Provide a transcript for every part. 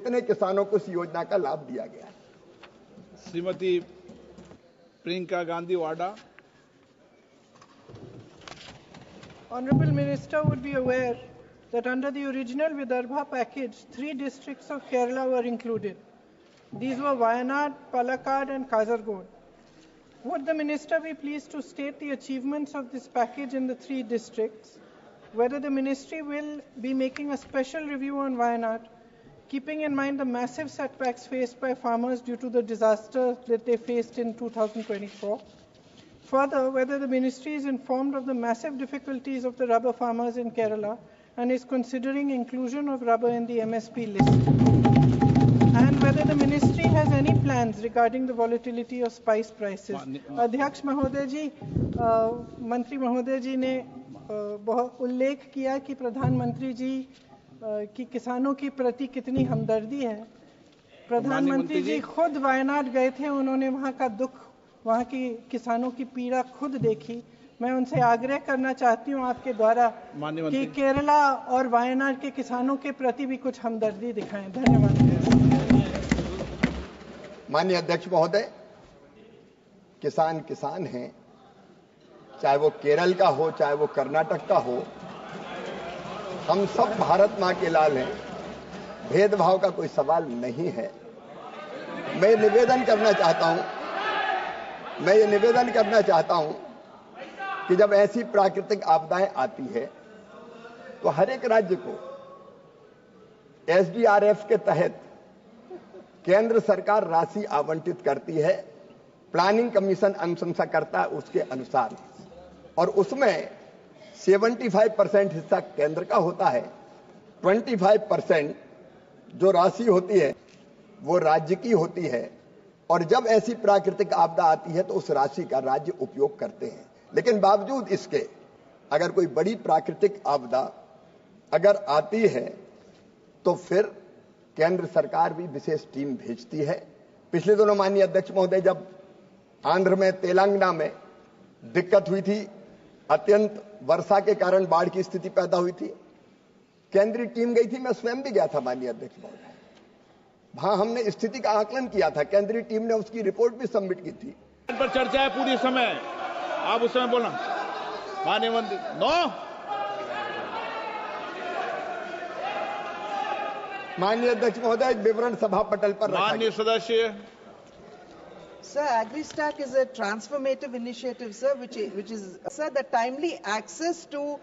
कितने किसानों को इस योजना का लाभ दिया गया है? श्रीमती प्रियंका गांधी वाडा। Honorable Minister would be aware that under the original Vidarbha package, 3 districts of Kerala were included. These were Wayanad, Palakkad and Kasaragod. Would the Minister be pleased to state the achievements of this package in the 3 districts, whether the Ministry will be making a special review on Wayanad, keeping in mind the massive setbacks faced by farmers due to the disaster that they faced in 2024? Further, whether the Ministry is informed of the massive difficulties of the rubber farmers in Kerala and is considering inclusion of rubber in the MSP list, and whether the Ministry has any plans regarding the volatility of spice prices. अध्यक्ष महोदय जी, मंत्री महोदय जी ने बहुत उल्लेख किया कि प्रधानमंत्री जी की किसानों की प्रति कितनी हमदर्दी है। प्रधानमंत्री जी खुद वायनाड गए थे, उन्होंने वहां का दुख, वहां की किसानों की पीड़ा खुद देखी। मैं उनसे आग्रह करना चाहती हूं आपके द्वारा कि केरला और वायनाड के किसानों के प्रति भी कुछ हमदर्दी दिखाएं। धन्यवाद। माननीय अध्यक्ष महोदय, किसान किसान हैं, चाहे वो केरल का हो चाहे वो कर्नाटक का हो, हम सब भारत मां के लाल हैं, भेदभाव का कोई सवाल नहीं है। मैं ये निवेदन करना चाहता हूं कि जब ऐसी प्राकृतिक आपदाएं आती है तो हर एक राज्य को एसडीआरएफ के तहत केंद्र सरकार राशि आवंटित करती है, प्लानिंग कमीशन अनुशंसा करता है उसके अनुसार, और उसमें 75% हिस्सा केंद्र का होता है, 25% जो राशि होती है वो राज्य की होती है, और जब ऐसी प्राकृतिक आपदा आती है तो उस राशि का राज्य उपयोग करते हैं। लेकिन बावजूद इसके अगर कोई बड़ी प्राकृतिक आपदा अगर आती है तो फिर केंद्र सरकार भी विशेष टीम भेजती है। पिछले दिनों माननीय अध्यक्ष महोदय, जब आंध्र में, तेलंगाना में दिक्कत हुई थी, अत्यंत वर्षा के कारण बाढ़ की स्थिति पैदा हुई थी, केंद्रीय टीम गई थी, मैं स्वयं भी गया था माननीय अध्यक्ष महोदय। वहां हमने स्थिति का आकलन किया था, केंद्रीय टीम ने उसकी रिपोर्ट भी सबमिट की थी। पर चर्चा है पूरी समय, आप उस समय बोलना। माननीय मंत्री माननीय अध्यक्ष महोदय, विवरण सभा पटल पर माननीय सदस्य। Sir, AgriStack is a transformative initiative, sir, which is, sir, the timely access to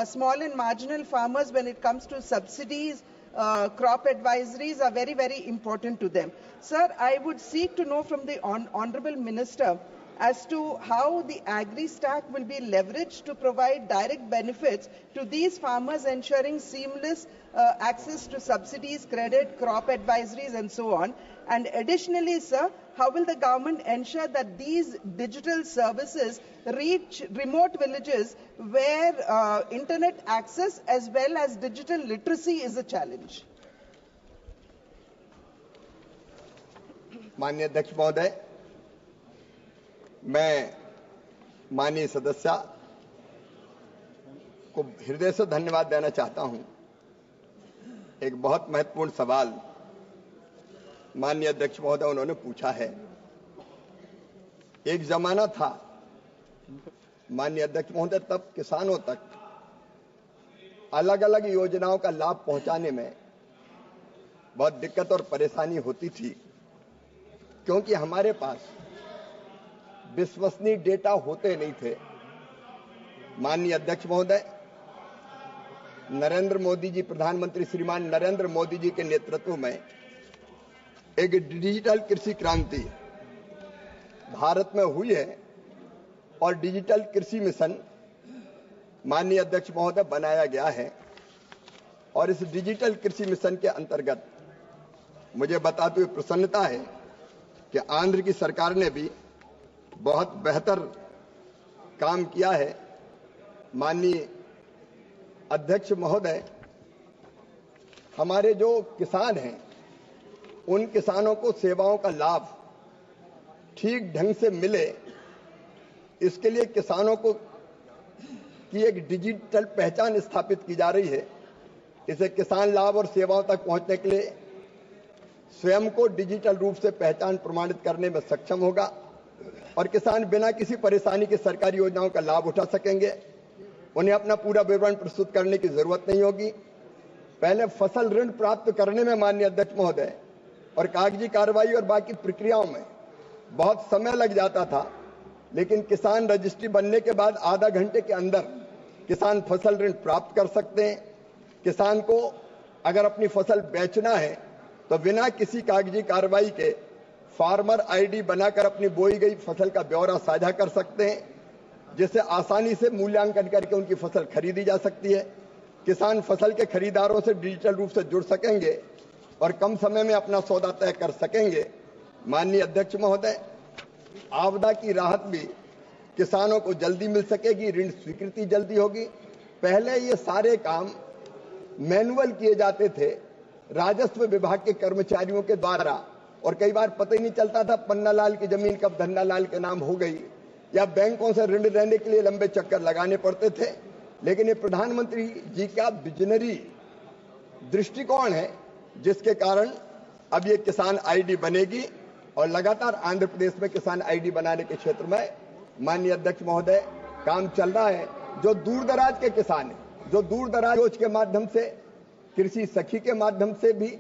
small and marginal farmers when it comes to subsidies, crop advisories are very, very important to them. Sir, I would seek to know from the Honorable Minister as to how the AgriStack will be leveraged to provide direct benefits to these farmers, ensuring seamless access to subsidies, credit, crop advisories and so on. And additionally, sir, how will the government ensure that these digital services reach remote villages where internet access as well as digital literacy is a challenge? माननीय अध्यक्ष महोदय, मैं माननीय सदस्य को हृदय से धन्यवाद देना चाहता हूं। एक बहुत महत्वपूर्ण सवाल माननीय अध्यक्ष महोदय उन्होंने पूछा है। एक जमाना था माननीय अध्यक्ष महोदय, तब किसानों तक अलग अलग योजनाओं का लाभ पहुंचाने में बहुत दिक्कत और परेशानी होती थी, क्योंकि हमारे पास विश्वसनीय डेटा होते नहीं थे। माननीय अध्यक्ष महोदय, नरेंद्र मोदी जी, प्रधानमंत्री श्रीमान नरेंद्र मोदी जी के नेतृत्व में एक डिजिटल कृषि क्रांति भारत में हुई है और डिजिटल कृषि मिशन माननीय अध्यक्ष महोदय बनाया गया है। और इस डिजिटल कृषि मिशन के अंतर्गत मुझे बताते हुए प्रसन्नता है कि आंध्र की सरकार ने भी बहुत बेहतर काम किया है। माननीय अध्यक्ष महोदय, हमारे जो किसान हैं उन किसानों को सेवाओं का लाभ ठीक ढंग से मिले, इसके लिए किसानों को की एक डिजिटल पहचान स्थापित की जा रही है। इसे किसान लाभ और सेवाओं तक पहुंचने के लिए स्वयं को डिजिटल रूप से पहचान प्रमाणित करने में सक्षम होगा और किसान बिना किसी परेशानी के सरकारी योजनाओं का लाभ उठा सकेंगे। उन्हें अपना पूरा विवरण प्रस्तुत करने की जरूरत नहीं होगी। पहले फसल ऋण प्राप्त करने में माननीय अध्यक्ष महोदय और कागजी कार्रवाई और बाकी प्रक्रियाओं में बहुत समय लग जाता था, लेकिन किसान रजिस्ट्री बनने के बाद आधा घंटे के अंदर किसान फसल ऋण प्राप्त कर सकते हैं। किसान को अगर अपनी फसल बेचना है तो बिना किसी कागजी कार्रवाई के फार्मर आईडी बनाकर अपनी बोई गई फसल का ब्यौरा साझा कर सकते हैं, जिससे आसानी से मूल्यांकन करके उनकी फसल खरीदी जा सकती है। किसान फसल के खरीदारों से डिजिटल रूप से जुड़ सकेंगे और कम समय में अपना सौदा तय कर सकेंगे। माननीय अध्यक्ष महोदय, आपदा की राहत भी किसानों को जल्दी मिल सकेगी, ऋण स्वीकृति जल्दी होगी। पहले ये सारे काम मैनुअल किए जाते थे राजस्व विभाग के कर्मचारियों के द्वारा, और कई बार पता ही नहीं चलता था पन्नालाल की जमीन कब धन्नालाल के नाम हो गई, या बैंकों से ऋण लेने के लिए लंबे चक्कर लगाने पड़ते थे। लेकिन ये प्रधानमंत्री जी का विजनरी दृष्टिकोण है, जिसके कारण अब ये किसान आईडी बनेगी और लगातार आंध्र प्रदेश में किसान आईडी बनाने के क्षेत्र में माननीय अध्यक्ष महोदय काम चल रहा है। जो दूर दराज के किसान हैं, जो दूर दराज योजना के माध्यम से, कृषि सखी के माध्यम से भी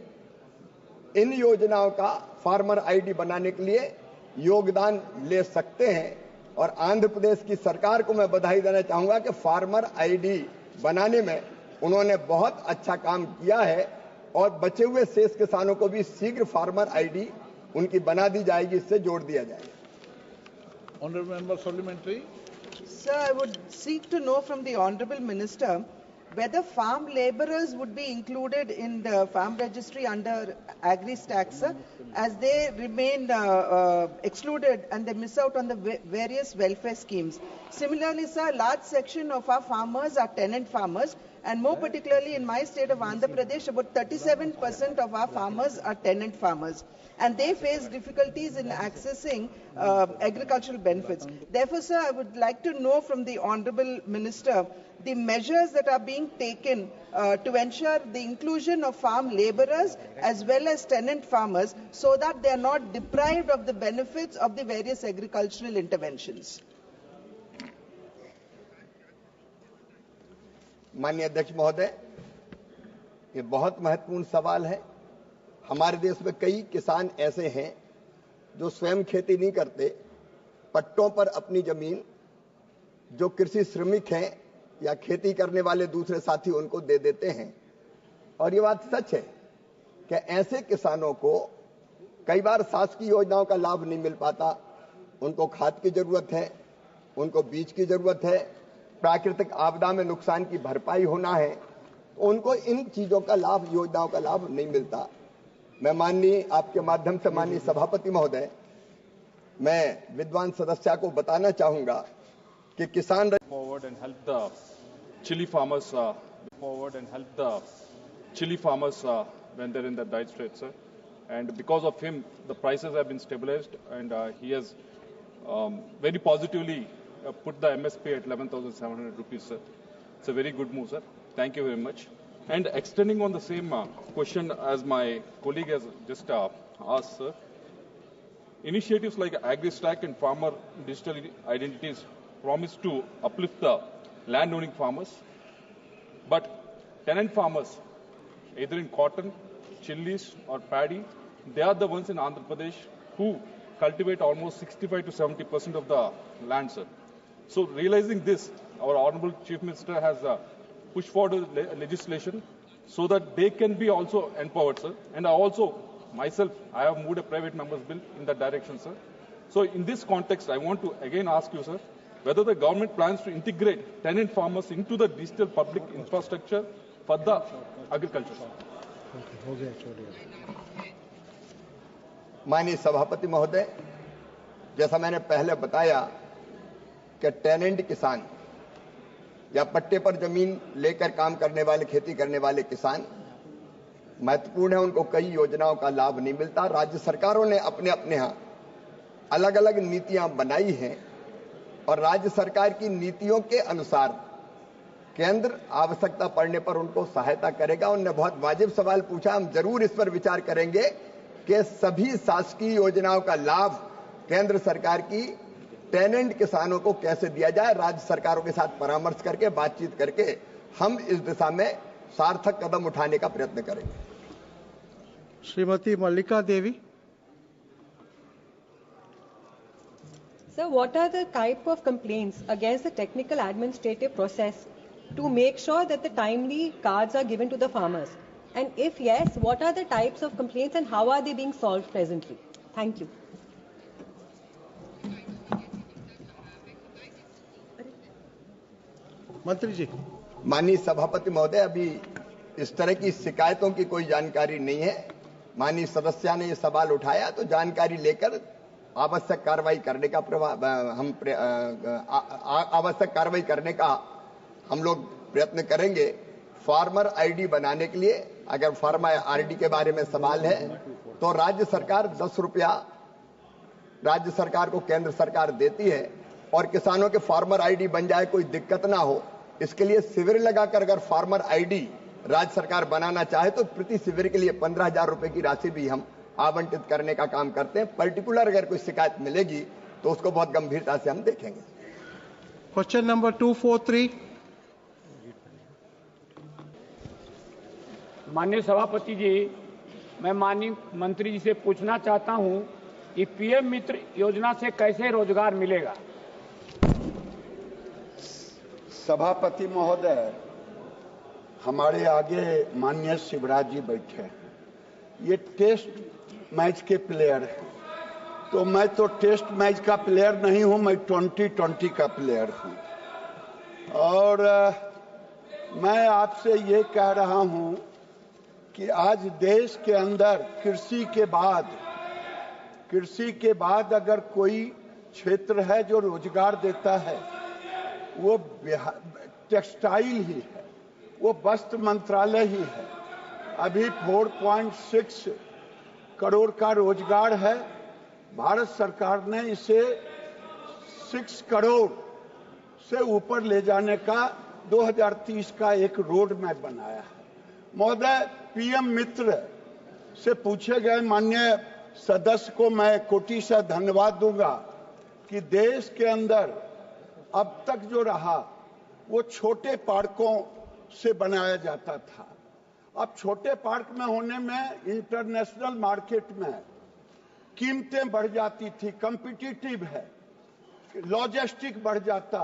इन योजनाओं का फार्मर आईडी बनाने के लिए योगदान ले सकते हैं। और आंध्र प्रदेश की सरकार को मैं बधाई देना चाहूंगा कि फार्मर आईडी बनाने में उन्होंने बहुत अच्छा काम किया है और बचे हुए शेष किसानों को भी शीघ्र फार्मर आईडी उनकी बना दी जाएगी, इससे जोड़ दिया जाएगा। Honourable Member Supplementary. Sir, I would seek to know from the Honourable Minister whether farm labourers would be included in the farm registry under Agri-Stack, sir, as they remain excluded and they miss out on the various welfare schemes. Similarly, sir, a large section of our farmers are tenant farmers, and more particularly in my state of Andhra Pradesh, about 37% of our farmers are tenant farmers, and they face difficulties in accessing agricultural benefits. Therefore, sir, I would like to know from the Honourable Minister the measures that are being taken to ensure the inclusion of farm labourers as well as tenant farmers, so that they are not deprived of the benefits of the various agricultural interventions. माननीय अध्यक्ष महोदय, ये बहुत महत्वपूर्ण सवाल है। हमारे देश में कई किसान ऐसे हैं जो स्वयं खेती नहीं करते, पट्टों पर अपनी जमीन जो कृषि श्रमिक हैं या खेती करने वाले दूसरे साथी उनको दे देते हैं। और ये बात सच है कि ऐसे किसानों को कई बार शासकीय योजनाओं का लाभ नहीं मिल पाता। उनको खाद की जरूरत है, उनको बीज की जरूरत है, प्राकृतिक आपदा में नुकसान की भरपाई होना है, तो उनको इन चीजों का लाभ, योजनाओं का लाभ नहीं मिलता। मैं माननीय आपके माध्यम से माननीय सभापति महोदय, मैं विद्वान सदस्य को बताना चाहूंगा कि किसान forward and help the chili farmers when they're in the dire straits, sir. And because of him, the prices have been stabilized, and he has very positively put the MSP at 11,700 rupees, sir. It's a very good move, sir. Thank you very much. And extending on the same question as my colleague has just asked, sir, initiatives like Agri-Stack and Farmer Digital Identities promise to uplift the land-owning farmers, but tenant farmers, either in cotton, chilies or paddy, they are the ones in Andhra Pradesh who cultivate almost 65 to 70% of the land, sir. So realizing this, our Honorable Chief Minister has pushed forward legislation so that they can be also empowered, sir. And myself, I have moved a private members bill in that direction, sir. So in this context, I want to again ask you, sir, whether the government plans to integrate tenant farmers into the digital public infrastructure for the agriculture, sir. माननीय सभापति महोदय, जैसा मैंने पहले बताया कि tenant किसान या पट्टे पर जमीन लेकर काम करने वाले, खेती करने वाले किसान महत्वपूर्ण है, उनको कई योजनाओं का लाभ नहीं मिलता। राज्य सरकारों ने अपने अपने यहाँ अलग अलग नीतियां बनाई हैं और राज्य सरकार की नीतियों के अनुसार केंद्र आवश्यकता पड़ने पर उनको सहायता करेगा। उन्होंने बहुत वाजिब सवाल पूछा, हम जरूर इस पर विचार करेंगे कि सभी शासकीय योजनाओं का लाभ केंद्र सरकार की टेनेंट किसानों को कैसे दिया जाए। राज्य सरकारों के साथ परामर्श करके, बातचीत करके हम इस दिशा में सार्थक कदम उठाने का प्रयत्न करेंगे। श्रीमती मल्लिका देवी। Sir, what are the type of complaints against the technical administrative process to make sure that the timely cards are given to the farmers? And if yes, what are the types of complaints and how are they being solved presently? Thank you. मंत्री जी। माननीय सभापति महोदय, अभी इस तरह की शिकायतों की कोई जानकारी नहीं है। माननीय सदस्य ने ये सवाल उठाया तो जानकारी लेकर आवश्यक कार्रवाई करने का आवश्यक कार्रवाई करने का हम लोग प्रयत्न करेंगे। फार्मर आईडी बनाने के लिए अगर फार्मर आईडी के बारे में सवाल है तो राज्य सरकार 10 रुपया राज्य सरकार को केंद्र सरकार देती है और किसानों के फार्मर आईडी बन जाए, कोई दिक्कत ना हो, इसके लिए शिविर लगाकर अगर फार्मर आईडी राज्य सरकार बनाना चाहे तो प्रति शिविर के लिए 15,000 रुपए की राशि भी हम आवंटित करने का काम करते हैं। पर्टिकुलर अगर कोई शिकायत मिलेगी तो उसको बहुत गंभीरता से हम देखेंगे। Question number 243। माननीय सभापति जी, मैं माननीय मंत्री जी से पूछना चाहता हूं कि पीएम मित्र योजना से कैसे रोजगार मिलेगा। सभापति महोदय, हमारे आगे माननीय शिवराज जी बैठे हैं। ये टेस्ट मैच के प्लेयर हैं, तो मैं तो टेस्ट मैच का प्लेयर नहीं हूं, मैं 2020 का प्लेयर हूं। और मैं आपसे ये कह रहा हूं कि आज देश के अंदर कृषि के बाद अगर कोई क्षेत्र है जो रोजगार देता है वो टेक्सटाइल ही है, वो वस्त्र मंत्रालय ही है। अभी 4.6 करोड़ का रोजगार है। भारत सरकार ने इसे 6 करोड़ से ऊपर ले जाने का 2030 का एक रोड मैप बनाया है। महोदय, पीएम मित्र से पूछे गए माननीय सदस्य को मैं कोटि से धन्यवाद दूंगा कि देश के अंदर अब तक जो रहा वो छोटे पार्कों से बनाया जाता था। अब छोटे पार्क में होने में इंटरनेशनल मार्केट में कीमतें बढ़ जाती थी, कॉम्पिटिटिव है, लॉजिस्टिक बढ़ जाता।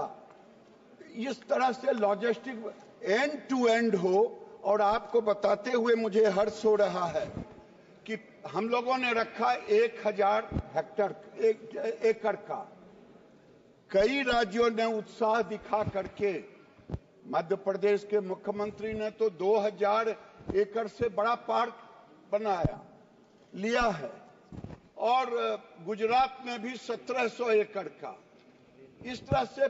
इस तरह से लॉजिस्टिक एंड टू एंड हो। और आपको बताते हुए मुझे हर्ष हो रहा है कि हम लोगों ने रखा 1000 एकड़ का। कई राज्यों ने उत्साह दिखा करके, मध्य प्रदेश के मुख्यमंत्री ने तो 2000 एकड़ से बड़ा पार्क बनाया लिया है और गुजरात में भी 1700 एकड़ का। इस तरह से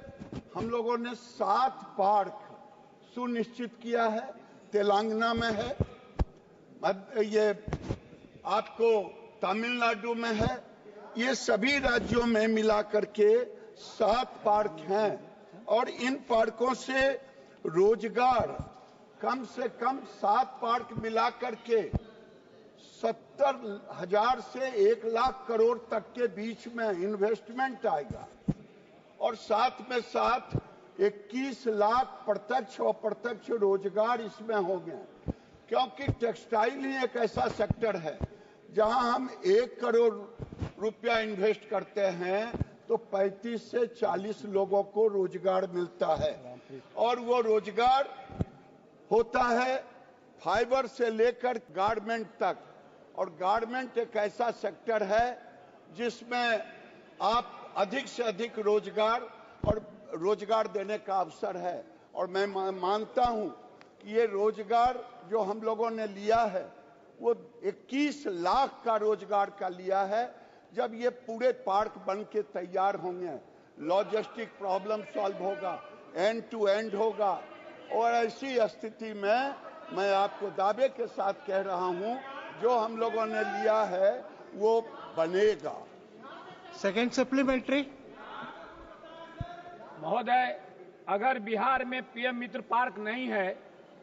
हम लोगों ने 7 पार्क सुनिश्चित किया है। तेलंगाना में है, ये आपको तमिलनाडु में है, ये सभी राज्यों में मिला करके 7 पार्क हैं और इन पार्कों से रोजगार कम से कम 7 पार्क मिला करके 70,000 से 1 लाख करोड़ तक के बीच में इन्वेस्टमेंट आएगा और साथ में साथ 21 लाख प्रत्यक्ष और अप्रत्यक्ष रोजगार इसमें होंगे। क्योंकि टेक्सटाइल ही एक ऐसा सेक्टर है जहां हम 1 करोड़ रुपया इन्वेस्ट करते हैं तो 35 से 40 लोगों को रोजगार मिलता है और वो रोजगार होता है फाइबर से लेकर गारमेंट तक। और गारमेंट एक ऐसा सेक्टर है जिसमें आप अधिक से अधिक रोजगार देने का अवसर है। और मैं मानता हूं कि ये रोजगार जो हम लोगों ने लिया है वो 21 लाख का रोजगार का लिया है। जब ये पूरे पार्क बन के तैयार होंगे, लॉजिस्टिक प्रॉब्लम सॉल्व होगा, एंड टू एंड होगा और ऐसी स्थिति में मैं आपको दावे के साथ कह रहा हूं जो हम लोगों ने लिया है वो बनेगा। Second supplementary. महोदय, अगर बिहार में पीएम मित्र पार्क नहीं है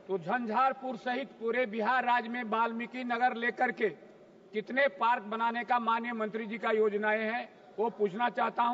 तो झंझारपुर सहित पूरे बिहार राज्य में वाल्मीकि नगर लेकर के कितने पार्क बनाने का माननीय मंत्री जी का योजनाएं हैं वो पूछना चाहता हूं।